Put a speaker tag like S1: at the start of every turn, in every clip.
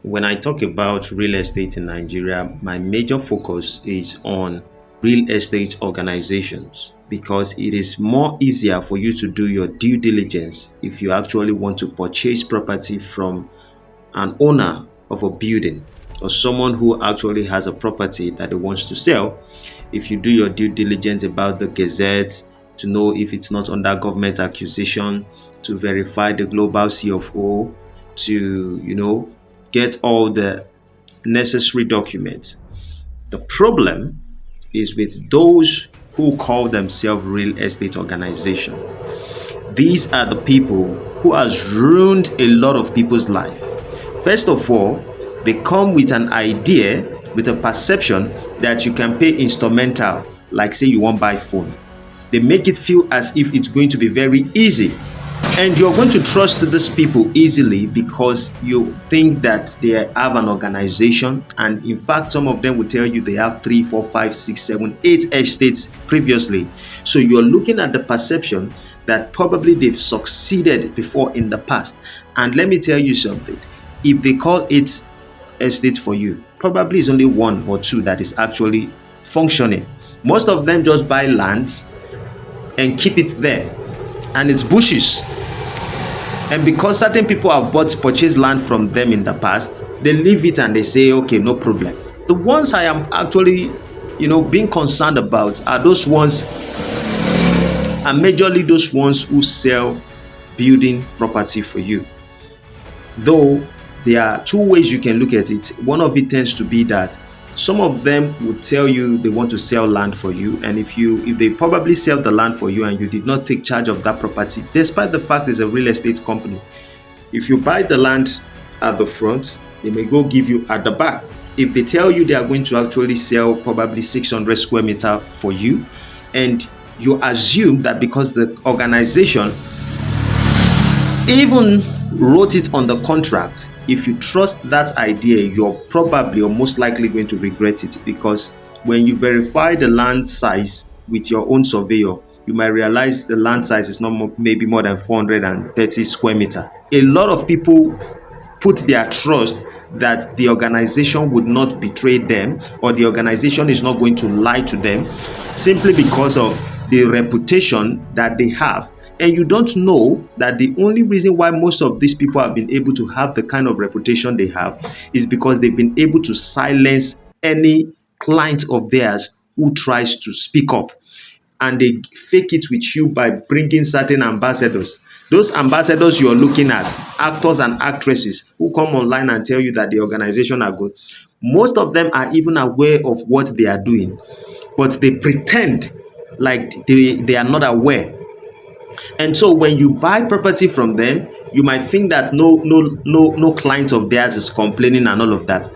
S1: When I talk about real estate in Nigeria, my major focus is on real estate organizations because it is more easier for you to do your due diligence if you actually want to purchase property from an owner of a building or someone who actually has a property that he wants to sell. If you do your due diligence about the gazette to know if it's not under government accusation, to verify the global CFO, to get all the necessary documents. The problem is with those who call themselves real estate organization. These are the people who has ruined a lot of people's life. First of all, they come with an idea, with a perception that you can pay instrumental, like say you want buy phone. They make it feel as if it's going to be very easy. And you're going to trust these people easily because you think that they have an organization. And in fact, some of them will tell you they have 3, 4, 5, 6, 7, 8 estates previously. So you're looking at the perception that probably they've succeeded before in the past. And let me tell you something. If they call it estate for you, probably it's only 1 or 2 that is actually functioning. Most of them just buy lands and keep it there. And it's bushes. And because certain people have purchased land from them in the past, they leave it and they say, okay, no problem. The ones I am actually, being concerned about are those ones, and majorly those ones who sell building property for you. Though there are 2 ways you can look at it. One of it tends to be that some of them would tell you they want to sell land for you, and if they probably sell the land for you and you did not take charge of that property, despite the fact it's a real estate company, if you buy the land at the front, they may go give you at the back. If they tell you they are going to actually sell probably 600 square meter for you, and you assume that because the organization even wrote it on the contract, if you trust that idea, you're probably or most likely going to regret it, because when you verify the land size with your own surveyor, you might realize the land size is not maybe more than 430 square meter. A lot of people put their trust that the organization would not betray them, or the organization is not going to lie to them, simply because of the reputation that they have. And you don't know that the only reason why most of these people have been able to have the kind of reputation they have is because they've been able to silence any client of theirs who tries to speak up. And they fake it with you by bringing certain ambassadors. Those ambassadors you're looking at, actors and actresses who come online and tell you that the organization are good. Most of them are even aware of what they are doing, but they pretend like they are not aware. And so when you buy property from them, you might think that no client of theirs is complaining and all of that.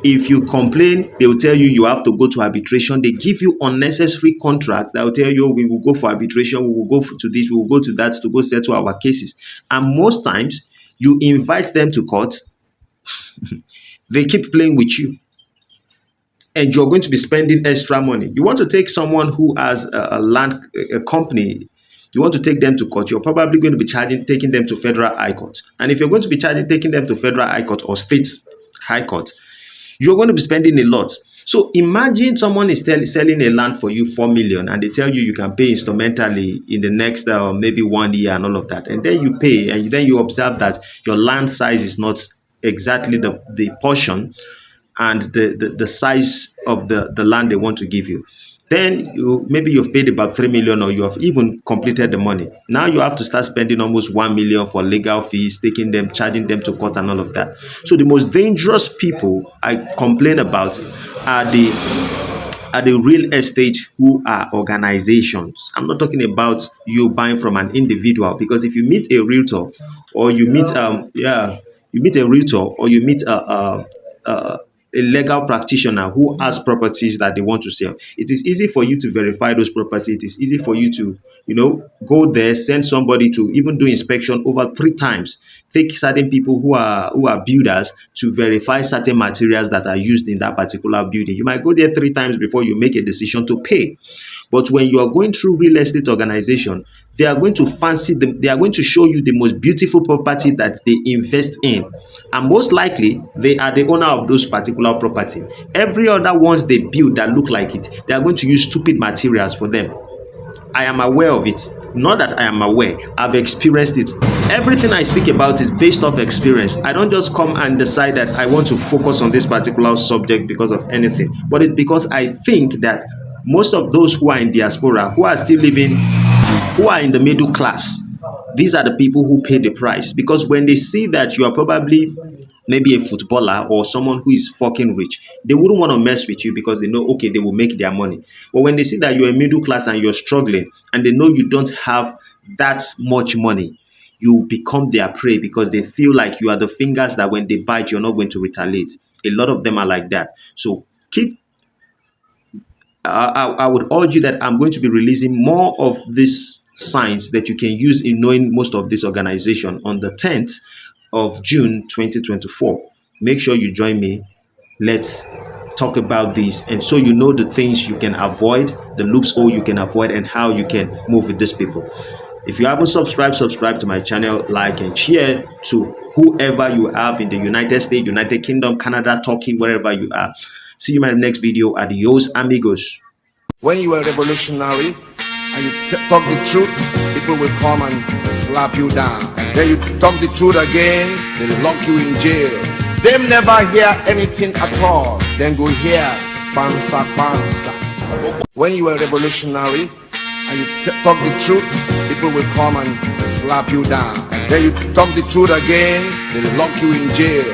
S1: If you complain, they will tell you you have to go to arbitration. They give you unnecessary contracts that will tell you, we will go for arbitration, we will go to this, we will go to that to go settle our cases. And most times, you invite them to court, they keep playing with you. And you're going to be spending extra money. You want to take someone who has a company, you want to take them to court, you're probably going to be taking them to federal high court. And if you're going to be taking them to federal high court or state high court, you're going to be spending a lot. So imagine someone is selling a land for you 4 million, and they tell you you can pay instrumentally in the next maybe 1 year and all of that. And then you pay, and then you observe that your land size is not exactly the portion and the size of the land they want to give you. Then maybe you've paid about 3 million, or you have even completed the money. Now you have to start spending almost 1 million for legal fees, charging them to court and all of that. So the most dangerous people I complain about are the real estate who are organizations. I'm not talking about you buying from an individual, because if you meet a realtor, or you meet a realtor, or you meet a legal practitioner who has properties that they want to sell, it is easy for you to verify those properties. It is easy for you to, go there, send somebody to even do inspection over 3 times, take certain people who are builders to verify certain materials that are used in that particular building. You might go there 3 times before you make a decision to pay. But when you are going through real estate organization, they are going to fancy them. They are going to show you the most beautiful property that they invest in, and most likely they are the owner of those particular property. Every other ones they build that look like it, they are going to use stupid materials for them. I am aware of it. Not that I am aware, I've experienced it. Everything I speak about is based off experience. I don't just come and decide that I want to focus on this particular subject because of anything, but it's because I think that most of those who are in diaspora, who are still living, who are in the middle class, these are the people who pay the price, because when they see that you are probably maybe a footballer or someone who is fucking rich, they wouldn't want to mess with you because they know, okay, they will make their money. But when they see that you're a middle class and you're struggling and they know you don't have that much money, you become their prey because they feel like you are the fingers that when they bite, you're not going to retaliate. A lot of them are like that. So keep I would urge you that I'm going to be releasing more of these signs that you can use in knowing most of this organization on the 10th of June 2024. Make sure you join me. Let's talk about this, and so you know the things you can avoid, the loophole you can avoid, and how you can move with these people. If you haven't subscribed, subscribe to my channel, like and share to whoever you have in the United States, United Kingdom, Canada, Turkey, wherever you are. See you in my next video. Adios, amigos.
S2: When you are revolutionary and you talk the truth, people will come and slap you down. Then you talk the truth again, they'll lock you in jail. They never hear anything at all. Then go hear pansa pansa. When you are revolutionary and you talk the truth, people will come and slap you down. Then you talk the truth again, they'll lock you in jail.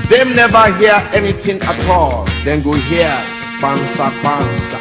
S2: They never hear anything at all. Then go hear pansa pansa.